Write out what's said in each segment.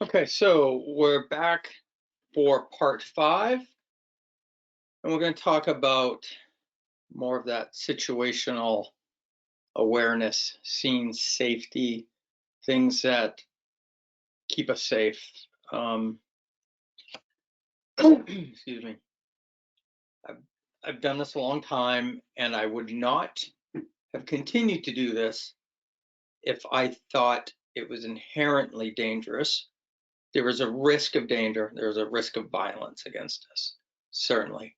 Okay, so we're back for part 5, and we're going to talk about more of that situational awareness, scene safety, things that keep us safe. Excuse me. I've, I've done this a long time, and I would not have continued to do this if I thought it was inherently dangerous. There was a risk of danger, there was a risk of violence against us, certainly.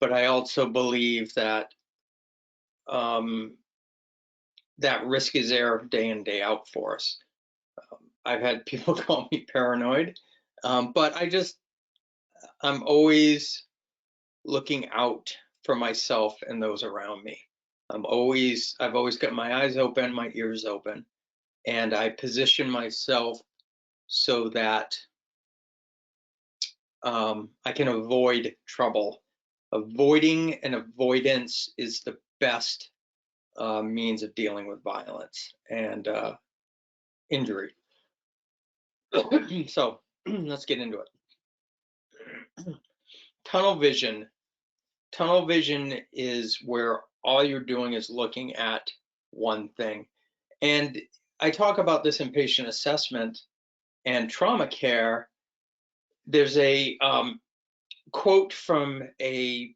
But I also believe that that risk is there day in, day out for us. I've had people call me paranoid, but I'm always looking out for myself and those around me. I've always got my eyes open, my ears open, and I position myself so that I can avoid trouble. Avoiding and avoidance is the best means of dealing with violence and injury. So let's get into it. Tunnel vision. Tunnel vision is where all you're doing is looking at one thing. And I talk about this in patient assessment and trauma care. There's a quote from a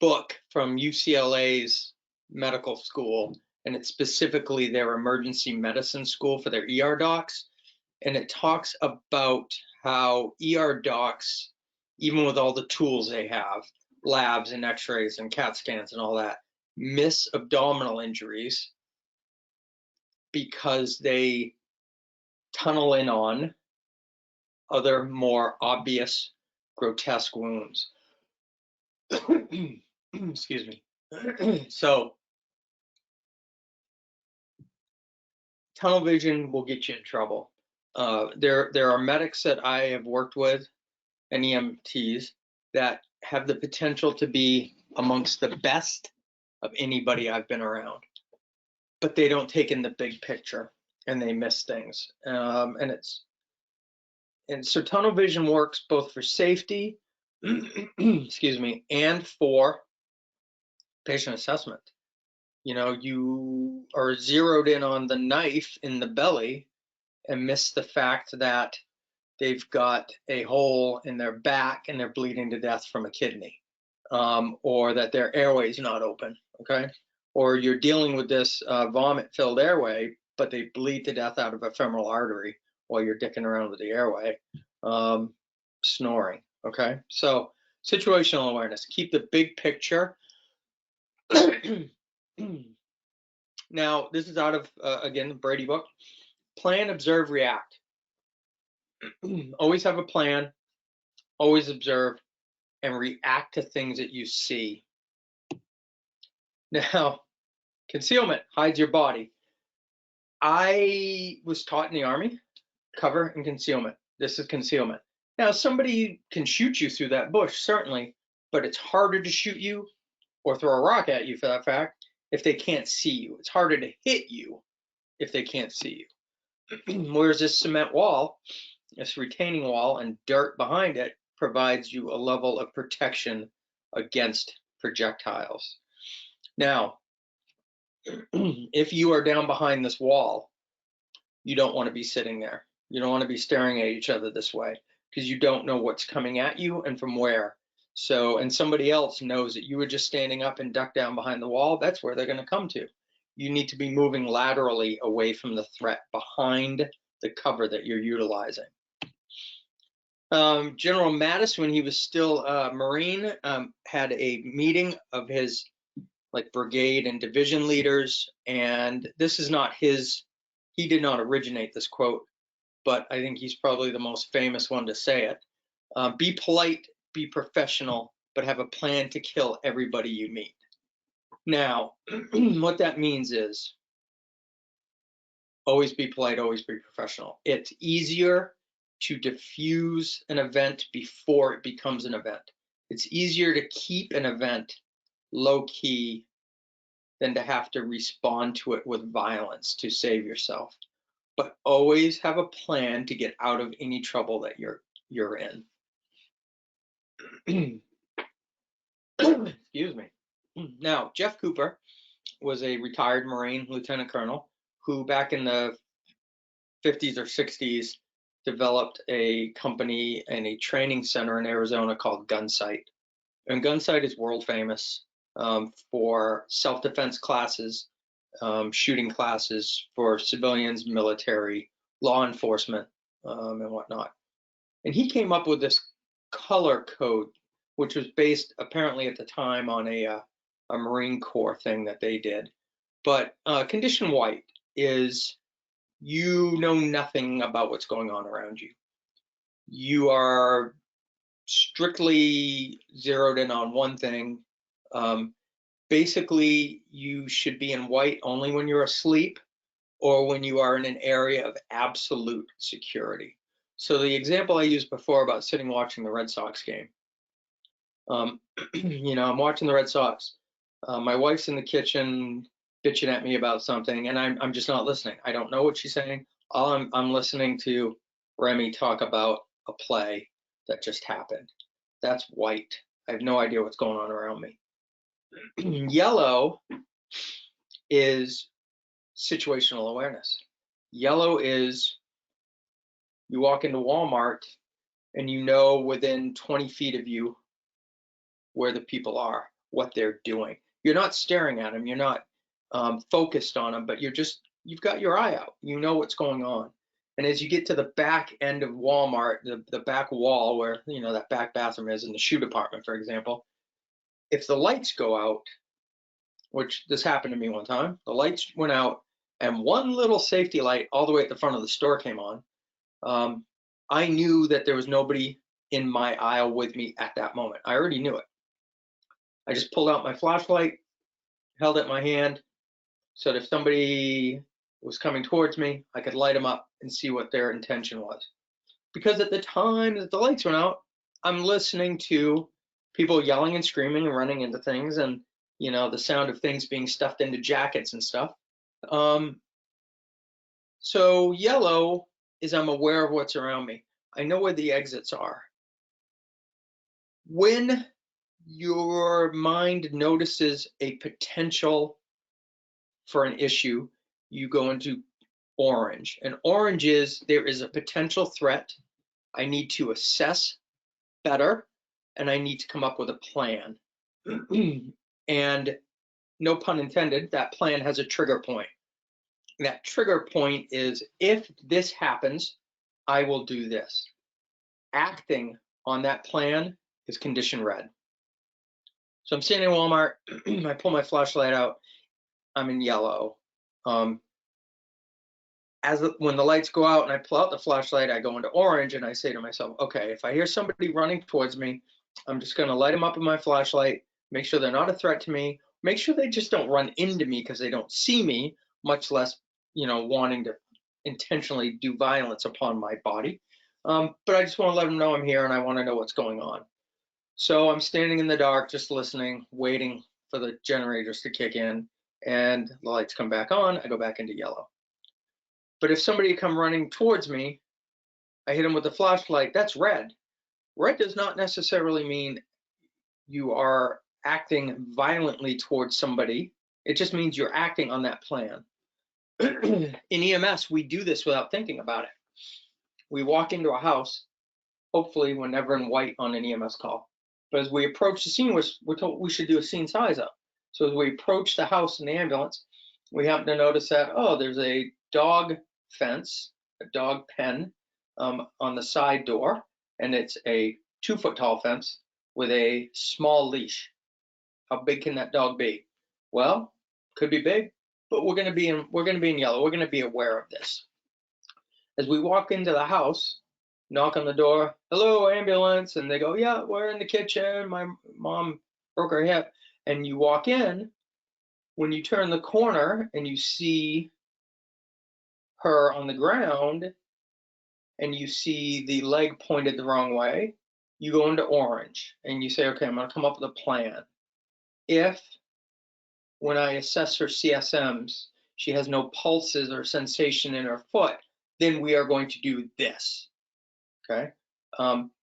book from UCLA's medical school, and it's specifically their emergency medicine school for their ER docs. And it talks about how ER docs, even with all the tools they have, labs and x-rays and CAT scans and all that, miss abdominal injuries because they tunnel in on other more obvious, grotesque wounds. Excuse me. So tunnel vision will get you in trouble. There are medics that I have worked with and EMTs that have the potential to be amongst the best of anybody I've been around, but they don't take in the big picture and they miss things. And so tunnel vision works both for safety, excuse me, and for patient assessment. You know, you are zeroed in on the knife in the belly and miss the fact that they've got a hole in their back and they're bleeding to death from a kidney, or that their airway is not open, okay? Or you're dealing with this vomit-filled airway, but they bleed to death out of a femoral artery while you're dicking around with the airway, snoring, okay? So situational awareness, keep the big picture. Now, this is out of, again, the Brady book. Plan, observe, react. Always have a plan, always observe, and react to things that you see. Now, concealment hides your body. I was taught in the Army, cover and concealment. This is concealment. Now, somebody can shoot you through that bush, certainly, but it's harder to shoot you or throw a rock at you, for that fact, if they can't see you. It's harder to hit you if they can't see you. Whereas this cement wall, this retaining wall and dirt behind it provides you a level of protection against projectiles. Now, if you are down behind this wall, you don't want to be sitting there. You don't want to be staring at each other this way because you don't know what's coming at you and from where. So, and somebody else knows that you were just standing up and ducked down behind the wall, that's where they're going to come to. You need to be moving laterally away from the threat behind the cover that you're utilizing. General Mattis, when he was still a Marine, had a meeting of his like brigade and division leaders, and this is not his, he did not originate this quote, but I think he's probably the most famous one to say it. Be polite, be professional, but have a plan to kill everybody you meet. Now, what that means is always be polite, always be professional. It's easier to diffuse an event before it becomes an event. It's easier to keep an event low key than to have to respond to it with violence to save yourself. but always have a plan to get out of any trouble that you're in. Excuse me. Now, Jeff Cooper was a retired Marine lieutenant colonel who back in the 50s or 60s developed a company and a training center in Arizona called Gunsight. And Gunsight is world famous for self-defense classes, shooting classes for civilians, military, law enforcement, and whatnot. And he came up with this color code, which was based apparently at the time on a Marine Corps thing that they did. But condition white is you know nothing about what's going on around you. You are strictly zeroed in on one thing. Basically, you should be in white only when you're asleep or when you are in an area of absolute security. So the example I used before about sitting watching the Red Sox game, you know, I'm watching the Red Sox. My wife's in the kitchen bitching at me about something, and I'm just not listening. I don't know what she's saying. All I'm listening to Remy talk about a play that just happened. That's white. I have no idea what's going on around me. Yellow is situational awareness. Yellow is you walk into Walmart and you know within 20 feet of you where the people are, what they're doing. You're not staring at them, you're not focused on them, but you've got your eye out. You know what's going on. And as you get to the back end of Walmart, the back wall where, you know, that back bathroom is in the shoe department, for example, if the lights go out, which this happened to me one time, the lights went out and one little safety light all the way at the front of the store came on. I knew that there was nobody in my aisle with me at that moment. I already knew it. I just pulled out my flashlight, held it in my hand, so that if somebody was coming towards me, I could light them up and see what their intention was. Because at the time that the lights went out, I'm listening to people yelling and screaming and running into things, and you know, the sound of things being stuffed into jackets and stuff. So yellow is I'm aware of what's around me. I know where the exits are. When your mind notices a potential for an issue, you go into orange. And orange is there is a potential threat. I need to assess better, and I need to come up with a plan. And no pun intended, that plan has a trigger point. That trigger point is if this happens, I will do this. Acting on that plan is condition red. So I'm standing in Walmart, I pull my flashlight out, I'm in yellow. When the lights go out and I pull out the flashlight, I go into orange and I say to myself, okay, if I hear somebody running towards me, I'm just gonna light them up with my flashlight, make sure they're not a threat to me, make sure they just don't run into me because they don't see me, much less, you know, wanting to intentionally do violence upon my body. But I just want to let them know I'm here and I want to know what's going on. So I'm standing in the dark, just listening, waiting for the generators to kick in, and the lights come back on, I go back into yellow. But if somebody come running towards me, I hit them with the flashlight, that's red. Red does not necessarily mean you are acting violently towards somebody. It just means you're acting on that plan. In EMS, we do this without thinking about it. We walk into a house, hopefully we're never in white on an EMS call. But as we approach the scene, we're told we should do a scene size up. So as we approach the house in the ambulance, we happen to notice that, oh, there's a dog fence, a dog pen on the side door, and it's a 2-foot tall fence with a small leash. How big can that dog be? Well, could be big, but we're going to be in yellow. We're going to be aware of this. As we walk into the house, knock on the door, hello, ambulance, and they go, yeah, we're in the kitchen. My mom broke her hip. And you walk in, when you turn the corner and you see her on the ground and you see the leg pointed the wrong way, you go into orange and you say, okay, I'm going to come up with a plan. If when I assess her CSMs, she has no pulses or sensation in her foot, then we are going to do this, okay?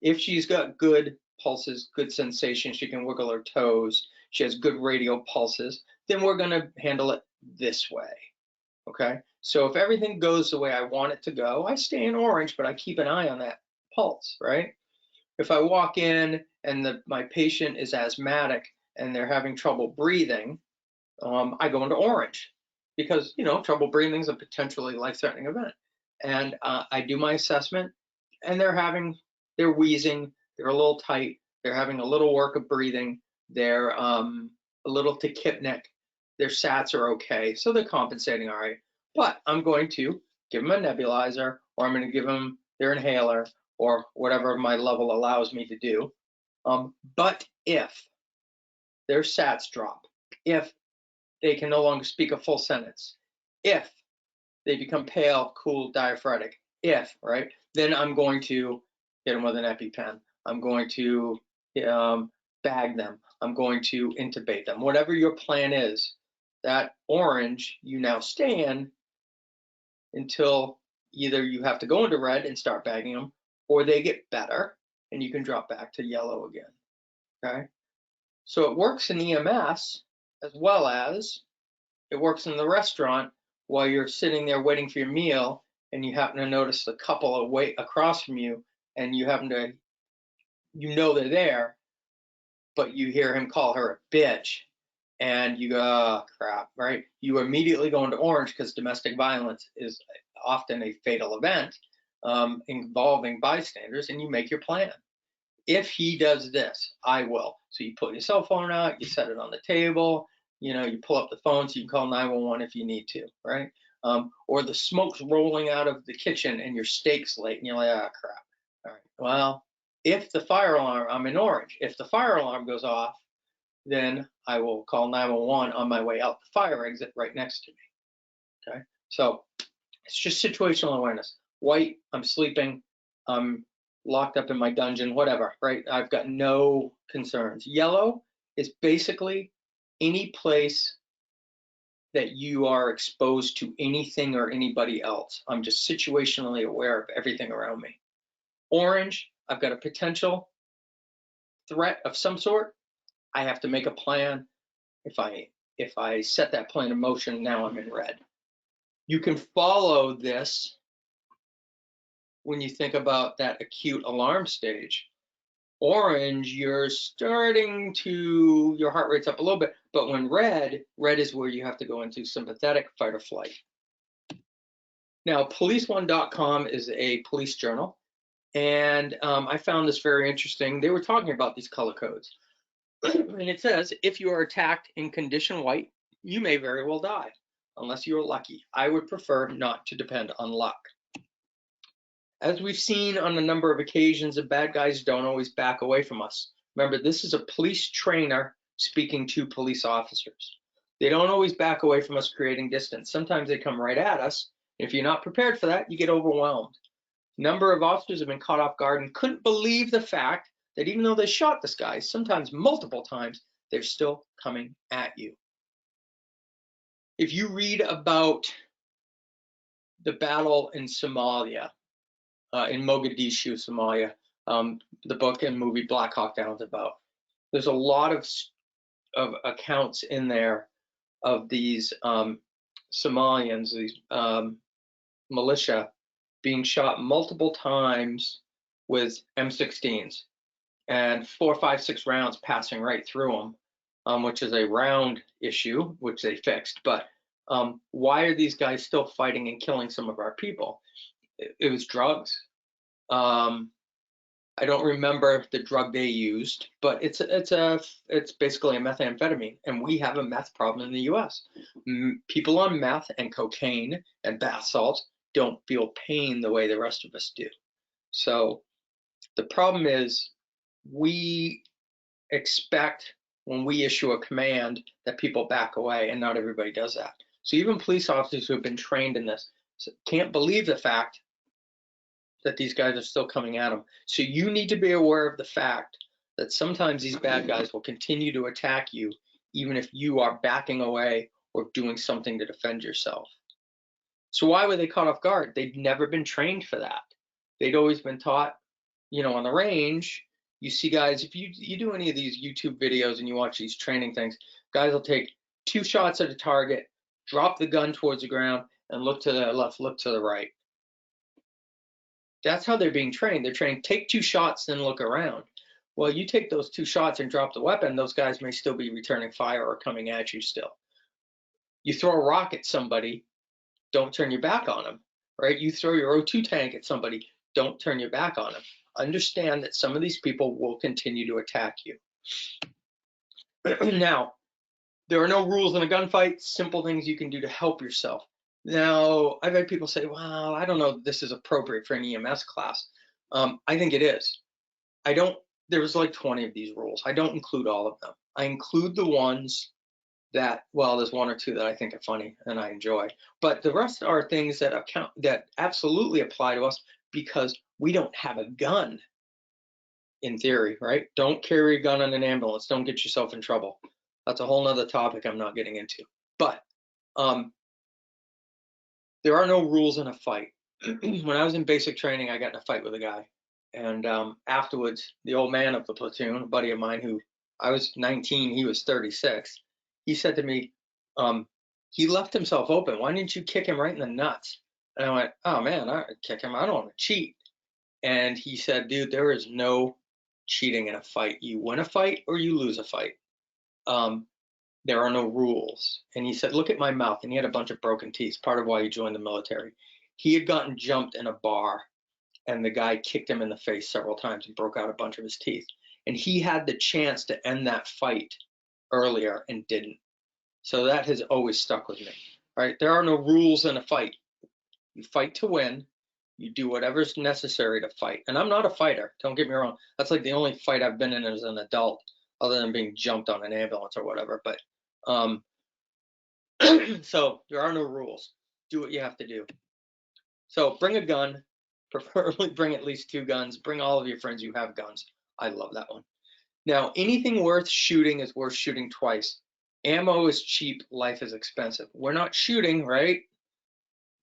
If she's got good pulses, good sensation, she can wiggle her toes, she has good radial pulses, then we're gonna handle it this way, okay? So if everything goes the way I want it to go, I stay in orange, but I keep an eye on that pulse, right? If I walk in and my patient is asthmatic and they're having trouble breathing, I go into orange because, you know, trouble breathing is a potentially life-threatening event. And I do my assessment, and they're wheezing, they're a little tight, they're having a little work of breathing, they're a little tachypnic, their SATs are okay, so they're compensating all right. But I'm going to give them a nebulizer, or I'm going to give them their inhaler, or whatever my level allows me to do. But if their SATs drop, if they can no longer speak a full sentence, if they become pale, cool, diaphoretic, right, then I'm going to hit them with an EpiPen. I'm going to bag them. I'm going to intubate them. Whatever your plan is, that orange you now stay in until either you have to go into red and start bagging them, or they get better and you can drop back to yellow again, okay? So it works in EMS as well as it works in the restaurant while you're sitting there waiting for your meal and you happen to notice the couple away across from you and you happen to, you know they're there, but you hear him call her a bitch and you go, oh, crap, right? You immediately go into orange because domestic violence is often a fatal event involving bystanders, and you make your plan. If he does this, I will. So you put your cell phone out, you set it on the table, you know, you pull up the phone so you can call 911 if you need to, right? Or the smoke's rolling out of the kitchen and your steak's late and you're like, ah, crap. All right, well, if the fire alarm, I'm in orange, if the fire alarm goes off, then I will call 911 on my way out the fire exit right next to me, okay? So it's just situational awareness. White, I'm sleeping, I'm locked up in my dungeon, whatever, right? I've got no concerns. Yellow is basically any place that you are exposed to anything or anybody else. I'm just situationally aware of everything around me. Orange, I've got a potential threat of some sort. I have to make a plan. If I set that plan in motion, now I'm in red. You can follow this when you think about that acute alarm stage. Orange, you're starting to, your heart rate's up a little bit, but when red is where you have to go into sympathetic fight or flight. Now, policeone.com is a police journal, and I found this very interesting. They were talking about these color codes. And it says, if you are attacked in condition white, you may very well die, unless you are lucky. I would prefer not to depend on luck. As we've seen on a number of occasions, the bad guys don't always back away from us. Remember, this is a police trainer speaking to police officers. They don't always back away from us, creating distance. Sometimes they come right at us. If you're not prepared for that, you get overwhelmed. A number of officers have been caught off guard and couldn't believe the fact that even though they shot this guy, sometimes multiple times, they're still coming at you. If you read about the battle in Somalia, in Mogadishu, Somalia, the book and movie Black Hawk Down is about, there's a lot of accounts in there of these Somalians, these militia, being shot multiple times with M16s and 4, 5, 6 rounds passing right through them, which is a round issue, which they fixed. But why are these guys still fighting and killing some of our people? It was drugs. I don't remember the drug they used, but it's basically a methamphetamine, and we have a meth problem in the U.S. People on meth and cocaine and bath salts don't feel pain the way the rest of us do. So the problem is we expect when we issue a command that people back away, and not everybody does that. So even police officers who have been trained in this can't believe the fact that these guys are still coming at them. So you need to be aware of the fact that sometimes these bad guys will continue to attack you even if you are backing away or doing something to defend yourself. So why were they caught off guard? They'd never been trained for that. They'd always been taught, you know, on the range, you see guys, if you do any of these YouTube videos and you watch these training things, guys will take 2 shots at a target, drop the gun towards the ground, and look to the left, look to the right. That's how they're being trained. They're trained, take 2 shots, then look around. Well, you take those 2 shots and drop the weapon, those guys may still be returning fire or coming at you still. You throw a rock at somebody, don't turn your back on them, right? You throw your O2 tank at somebody, don't turn your back on them. Understand that some of these people will continue to attack you. Now, there are no rules in a gunfight, simple things you can do to help yourself. Now, I've had people say, well, I don't know if this is appropriate for an EMS class. I think it is. There's like 20 of these rules. I don't include all of them. I include the ones that, well, there's 1 or 2 that I think are funny and I enjoy. But the rest are things that absolutely apply to us because we don't have a gun in theory, right? Don't carry a gun on an ambulance. Don't get yourself in trouble. That's a whole nother topic I'm not getting into. But there are no rules in a fight. When I was in basic training, I got in a fight with a guy. And afterwards, the old man of the platoon, a buddy of mine who I was 19, he was 36, he said to me, he left himself open. Why didn't you kick him right in the nuts? And I went, oh man, I kick him. I don't want to cheat. And he said, dude, there is no cheating in a fight. You win a fight or you lose a fight. There are no rules. And he said, look at my mouth. And he had a bunch of broken teeth, part of why he joined the military. He had gotten jumped in a bar and the guy kicked him in the face several times and broke out a bunch of his teeth. And he had the chance to end that fight earlier and didn't. So that has always stuck with me, right? There are no rules in a fight. You fight to win. You do whatever's necessary to fight. And I'm not a fighter, don't get me wrong. That's like the only fight I've been in as an adult, other than being jumped on an ambulance or whatever. But so there are no rules. Do what you have to do. So bring a gun, preferably bring at least 2 guns. Bring all of your friends who have guns. I love that one. Now, anything worth shooting is worth shooting twice. Ammo is cheap, life is expensive. We're not shooting, right?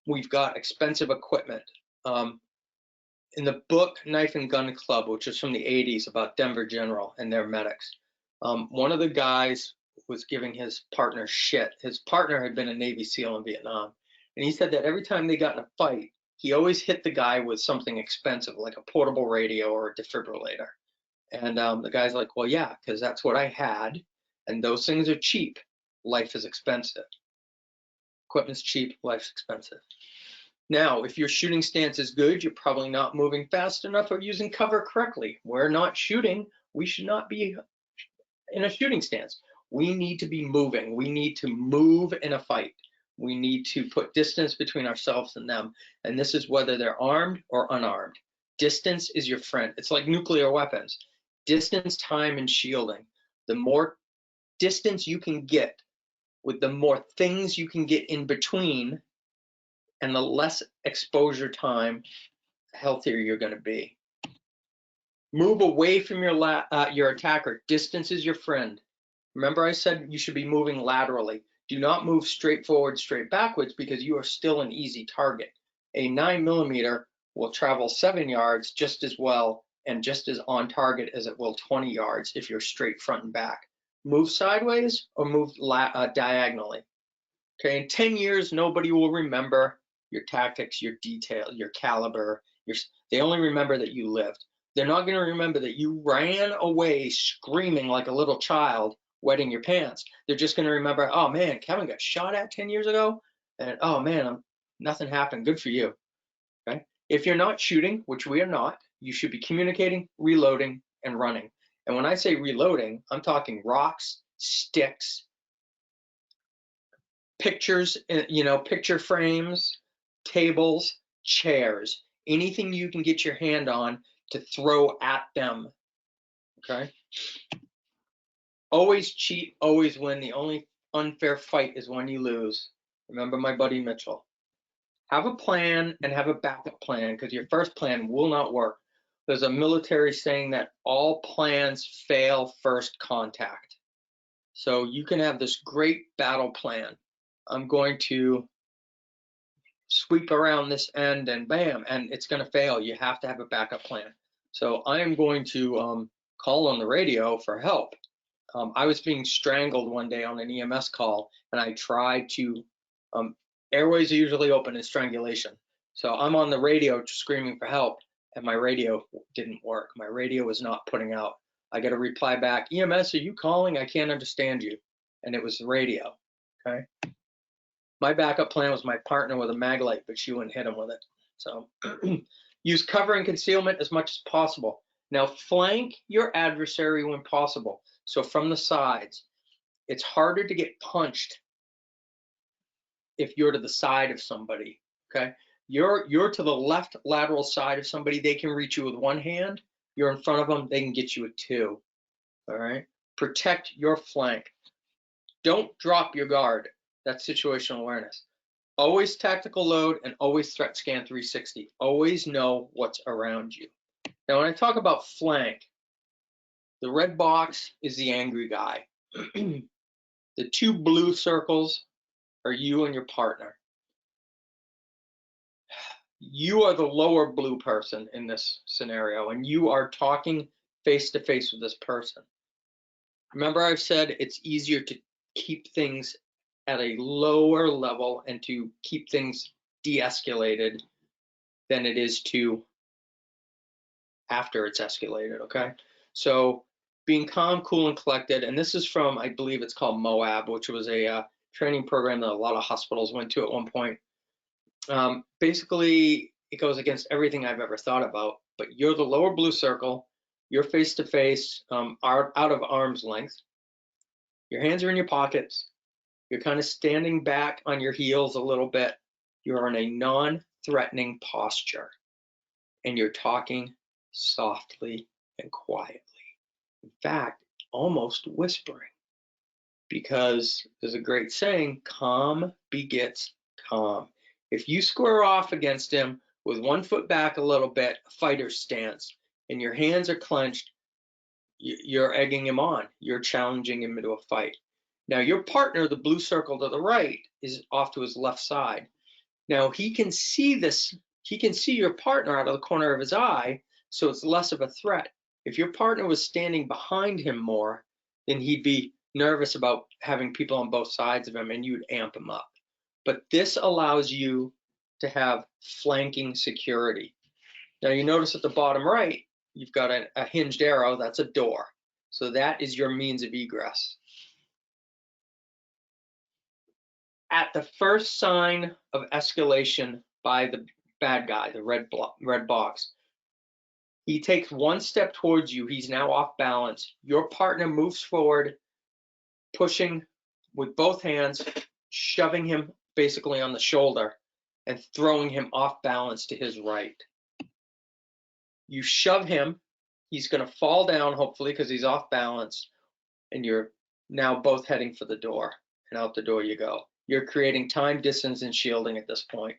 We've got expensive equipment. In the book Knife and Gun Club, which is from the 80s about Denver General and their medics, one of the guys was giving his partner shit. His partner had been a Navy SEAL in Vietnam. And he said that every time they got in a fight, he always hit the guy with something expensive, like a portable radio or a defibrillator. And the guy's like, well, yeah, because that's what I had. And those things are cheap. Life is expensive. Equipment's cheap, life's expensive. Now, if your shooting stance is good, you're probably not moving fast enough or using cover correctly. We're not shooting. We should not be in a shooting stance. We need to be moving. We need to move in a fight. We need to put distance between ourselves and them. And this is whether they're armed or unarmed. Distance is your friend. It's like nuclear weapons. Distance, time, and shielding. The more distance you can get with the more things you can get in between and the less exposure time, the healthier you're going to be. Move away from your attacker. Distance is your friend. Remember I said you should be moving laterally. Do not move straight forward, straight backwards, because you are still an easy target. A 9mm will travel 7 yards just as well and just as on target as it will 20 yards if you're straight front and back. Move sideways or move diagonally. Okay, in 10 years, nobody will remember your tactics, your detail, your caliber. They only remember that you lived. They're not going to remember that you ran away screaming like a little child, wetting your pants. They're just going to remember, oh man, Kevin got shot at 10 years ago, and oh man, nothing happened. Good for you. Okay. If you're not shooting, which we are not, you should be communicating, reloading, and running. And when I say reloading, I'm talking rocks, sticks, pictures, picture frames, tables, chairs, anything you can get your hand on to throw at them. Okay. Always cheat, always win. The only unfair fight is when you lose. Remember my buddy Mitchell. Have a plan and have a backup plan, because your first plan will not work. There's a military saying that all plans fail first contact. So you can have this great battle plan. I'm going to sweep around this end and bam, and it's going to fail. You have to have a backup plan. So I am going to call on the radio for help. I was being strangled one day on an EMS call, and I tried to, airways are usually open in strangulation. So I'm on the radio screaming for help, and my radio didn't work. My radio was not putting out. I get a reply back, EMS, are you calling? I can't understand you. And it was the radio, okay? My backup plan was my partner with a mag light, but she wouldn't hit him with it. So use cover and concealment as much as possible. Now flank your adversary when possible. So from the sides, it's harder to get punched if you're to the side of somebody, okay? You're to the left lateral side of somebody, they can reach you with one hand. You're in front of them, they can get you with two, all right? Protect your flank. Don't drop your guard. That's situational awareness. Always tactical load and always threat scan 360. Always know what's around you. Now, when I talk about flank, the red box is the angry guy. The two blue circles are you and your partner. You are the lower blue person in this scenario, and you are talking face to face with this person. Remember, I've said it's easier to keep things at a lower level and to keep things de-escalated than it is to after it's escalated, okay? So being calm, cool, and collected, and this is from, I believe it's called MOAB, which was a training program that a lot of hospitals went to at one point. Basically, it goes against everything I've ever thought about, but you're the lower blue circle, you're face to face, out of arm's length, your hands are in your pockets, you're kind of standing back on your heels a little bit, you're in a non-threatening posture, and you're talking softly and quietly. In fact, almost whispering, because there's a great saying, calm begets calm. If you square off against him with 1 foot back a little bit, a fighter's stance, and your hands are clenched, you're egging him on. You're challenging him into a fight. Now, your partner, the blue circle to the right, is off to his left side. Now, he can see this. He can see your partner out of the corner of his eye, so it's less of a threat. If your partner was standing behind him more, then he'd be nervous about having people on both sides of him, and you'd amp him up. But this allows you to have flanking security. Now, you notice at the bottom right, you've got a hinged arrow. That's a door. So that is your means of egress. At the first sign of escalation by the bad guy, the red box, he takes 1 step towards you. He's now off balance. Your partner moves forward, pushing with both hands, shoving him basically on the shoulder and throwing him off balance to his right. You shove him. He's going to fall down, hopefully, because he's off balance, and you're now both heading for the door, and out the door you go. You're creating time, distance, and shielding at this point.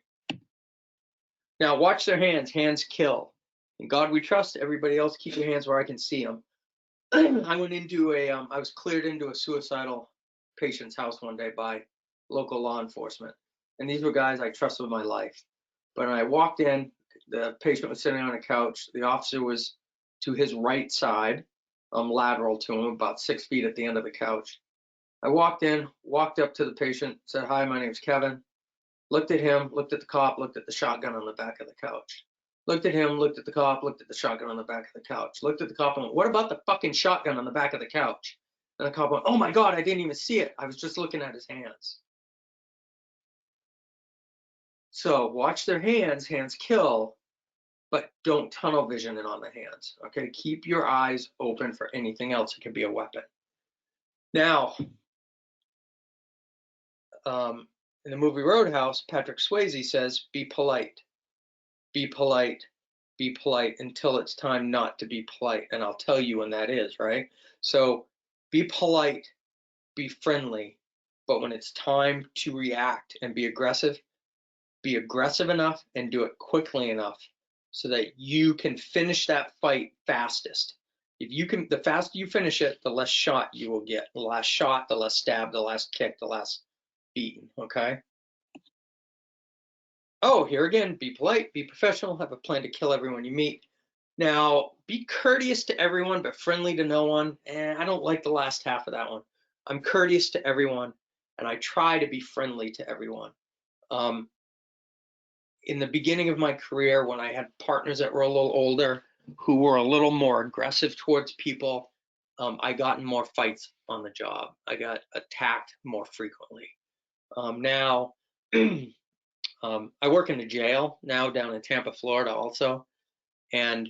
Now watch their hands. Hands kill. In God we trust. Everybody else, keep your hands where I can see them. I went into I was cleared into a suicidal patient's house one day by local law enforcement. And these were guys I trusted with my life. But when I walked in, the patient was sitting on a couch. The officer was to his right side, lateral to him, about 6 feet at the end of the couch. I walked in, walked up to the patient, said, "Hi, my name's Kevin." Looked at him, looked at the cop, looked at the shotgun on the back of the couch. Looked at him, looked at the cop, looked at the shotgun on the back of the couch. Looked at the cop and went, "What about the fucking shotgun on the back of the couch?" And the cop went, "Oh my God, I didn't even see it. I was just looking at his hands." So watch their hands. Hands kill, but don't tunnel vision in on the hands. Okay, keep your eyes open for anything else. It can be a weapon. Now, in the movie Roadhouse, Patrick Swayze says, "Be polite, be polite, be polite until it's time not to be polite." And I'll tell you when that is, right? So be polite, be friendly, but when it's time to react and be aggressive enough and do it quickly enough so that you can finish that fight fastest. If you can, the faster you finish it, the less shot you will get. The last shot, the less stab, the last kick, the last beaten, okay? Oh, here again, be polite, be professional, have a plan to kill everyone you meet. Now, be courteous to everyone, but friendly to no one. And I don't like the last half of that one. I'm courteous to everyone, and I try to be friendly to everyone. Um, in the beginning of my career, when I had partners that were a little older, who were a little more aggressive towards people, I got in more fights on the job. I got attacked more frequently. Now, I work in a jail now down in Tampa, Florida, also, and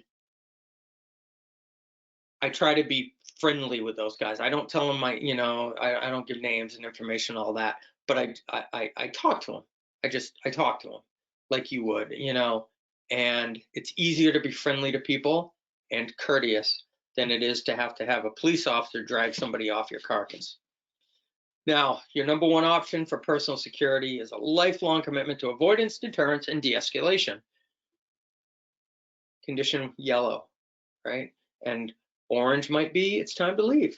I try to be friendly with those guys. I don't tell them I don't give names and information, all that, but I talk to them. I talk to them like you would, and it's easier to be friendly to people and courteous than it is to have a police officer drag somebody off your carcass. Now, your number one option for personal security is a lifelong commitment to avoidance, deterrence, and de-escalation. Condition yellow, right? And orange might be it's time to leave.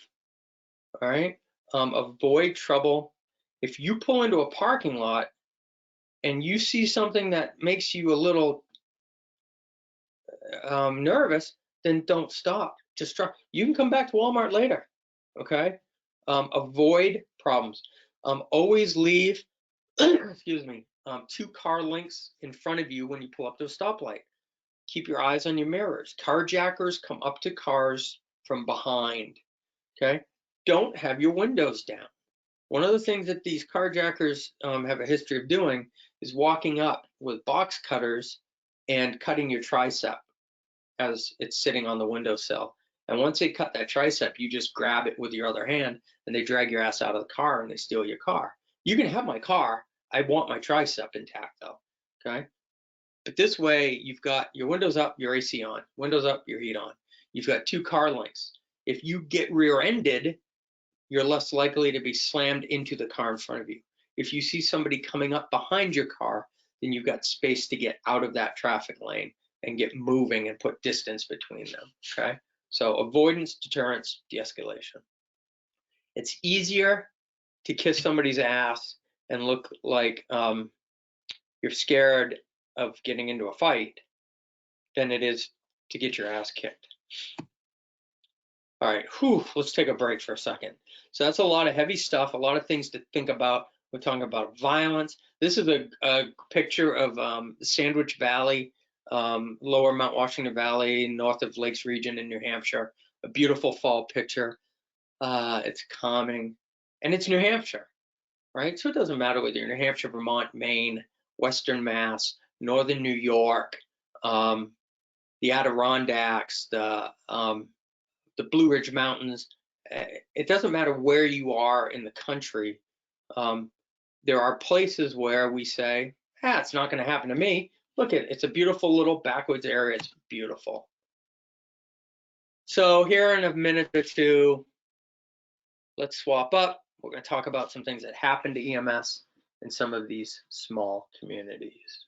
All right. Avoid trouble. If you pull into a parking lot and you see something that makes you a little nervous, then don't stop. Just try. You can come back to Walmart later. Okay. Avoid problems. Always leave, excuse me, 2 car lengths in front of you when you pull up to a stoplight. Keep your eyes on your mirrors. Carjackers come up to cars from behind. Okay. Don't have your windows down. One of the things that these carjackers have a history of doing is walking up with box cutters and cutting your tricep as it's sitting on the windowsill. And once they cut that tricep, you just grab it with your other hand and they drag your ass out of the car and they steal your car. You can have my car. I want my tricep intact though. Okay. But this way, you've got your windows up, your AC on, windows up, your heat on. You've got 2 car lengths. If you get rear-ended, you're less likely to be slammed into the car in front of you. If you see somebody coming up behind your car, then you've got space to get out of that traffic lane and get moving and put distance between them. Okay. So avoidance, deterrence, de-escalation. It's easier to kiss somebody's ass and look like you're scared of getting into a fight than it is to get your ass kicked. All right, let's take a break for a second. So that's a lot of heavy stuff, a lot of things to think about. We're talking about violence. This is a picture of Sandwich Valley, lower Mount Washington Valley, north of Lakes Region in New Hampshire. A beautiful fall picture. It's calming, and it's New Hampshire, right? So it doesn't matter whether you're New Hampshire, Vermont, Maine, Western Mass, Northern New York, the Adirondacks, the Blue Ridge Mountains. It doesn't matter where you are in the country. There are places where we say, it's not going to happen to me. Look it's a beautiful little backwoods area. It's beautiful. So here in a minute or two, let's swap up. We're going to talk about some things that happen to EMS in some of these small communities.